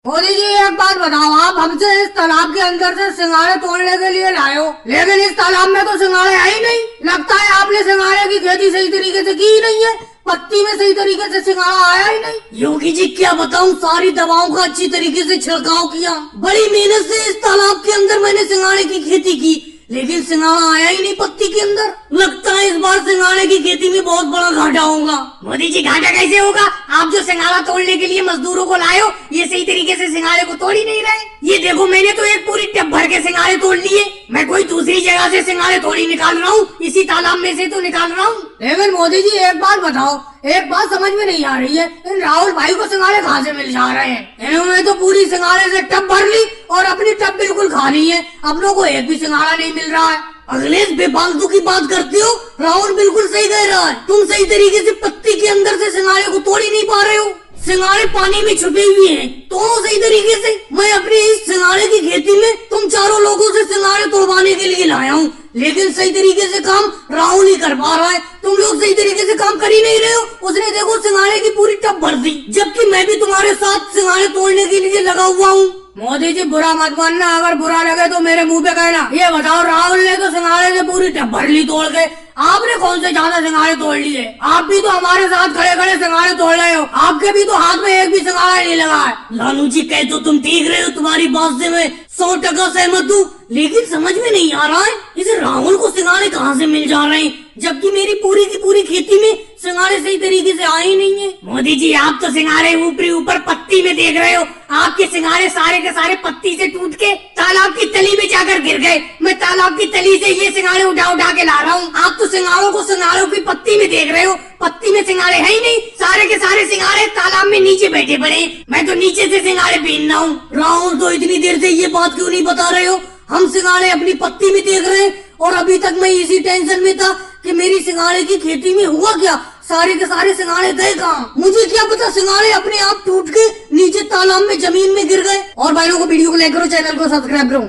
मोदी जी एक बात बताओ, आप हमसे इस तालाब के अंदर से सिंघाड़े तोड़ने के लिए लाए हो, लेकिन इस तालाब में तो सिंघाड़े है ही नहीं। लगता है आपने सिंघाड़े की खेती सही तरीके से की ही नहीं है, पत्ती में सही तरीके से सिंघाड़ा आया ही नहीं। योगी जी क्या बताऊं, सारी दवाओं का अच्छी तरीके से छिड़काव किया, बड़ी मेहनत से इस तालाब के अंदर मैंने सिंघाड़े की खेती की, लेकिन सिंघाड़ा आया ही नहीं पत्ती के अंदर। लगता है इस बार सिंघाड़े की खेती में बहुत बड़ा घाटा होगा। मोदी जी घाटा कैसे होगा? आप जो सिंघाड़ा तोड़ने के लिए मजदूरों को लाए हो, ये सही तरीके से सिंघाड़े को तोड़ ही नहीं रहे। ये देखो, मैंने तो एक पूरी टब भर के सिंघाड़े तोड़ लिए, मैं कोई दूसरी जगह से सिंघाड़े थोड़ी निकाल रहा हूँ, इसी तालाब में से तो निकाल रहा हूँ। लेकिन मोदी जी एक बात बताओ, एक बात समझ में नहीं आ रही है, इन राहुल भाई को सिंघाड़े कहाँ से मिल जा रहे हैं? इन्होंने तो पूरी सिंघाड़े से टब भर ली और अपनी टब बिल्कुल खाली है, अपनों को एक भी सिंघाड़ा नहीं मिल रहा है। अगले बेफालतू की बात करते हो, राहुल बिल्कुल सही कह रहा है, तुम सही तरीके से पत्ती के अंदर से सिंघाड़े को तोड़ ही नहीं पा रहे हो। सिंघाड़े पानी में छुपे हुए हैं, तोड़ो सही तरीके से। मैं अपनी इस सिंघाड़े की खेती में तुम चारों लोगों से सिंघाड़े तोड़वाने के लिए लाया हूँ, लेकिन सही तरीके से काम राहुल ही कर पा रहा है। तुम लोग सही तरीके से काम कर ही नहीं रहे हो। उसने देखो सिंघाड़े की पूरी टब भर दी, जबकि मैं भी तुम्हारे साथ सिंघाड़े तोड़ने के लिए लगा हुआ हूँ। मोदी जी बुरा मत मानना, अगर बुरा लगे तो मेरे मुंह पे कहना। ये बताओ, राहुल ने तो सिंघाड़े से पूरी टब भर ली तोड़ के, आपने कौन से ज्यादा सिंघाड़े तोड़ लिए? आप भी तो हमारे साथ खड़े खड़े सिंघाड़े तोड़ रहे हो, आपके भी तो हाथ में एक भी सिंघाड़ा नहीं लगा है। लालू जी कह तो तुम ठीक रहे हो, तुम्हारी बात से मैं 100% सहमत हूँ, लेकिन समझ में नहीं आ रहा है इस राहुल को सिंघाड़े कहाँ से मिल जा रहे हैं, जबकि मेरी पूरी की पूरी खेती में सिंघाड़े सही तरीके से आए ही नहीं है। मोदी जी आप तो सिंघाड़े ऊपरी ऊपर पत्ती में देख रहे हो, आपके सिंघाड़े सारे के सारे पत्ती से टूट के तालाब की तली में जाकर गिर गए। मैं तालाब की तली से ये सिंघाड़े उठा उठा के ला रहा हूँ, आप तो सिंघाड़ों को सिंघाड़ों की पत्ती में देख रहे हो, पत्ती में सिंघाड़े है ही नहीं, सारे के सारे सिंघाड़े तालाब में नीचे बैठे पड़े। मैं तो नीचे से सिंघाड़े बीन रहा हूँ। राहुल तो इतनी देर से ये बात क्यों नहीं बता रहे हो? हम सिंघाड़े अपनी पत्ती में देख रहे हैं और अभी तक मैं इसी टेंशन में था कि मेरी सिंघाड़े की खेती में हुआ क्या, सारे के सारे सिंघाड़े गए कहाँ? मुझे क्या पता सिंघाड़े अपने आप टूट के नीचे तालाब में जमीन में गिर गए। और भाइयों को वीडियो को लाइक करो, चैनल को सब्सक्राइब करो।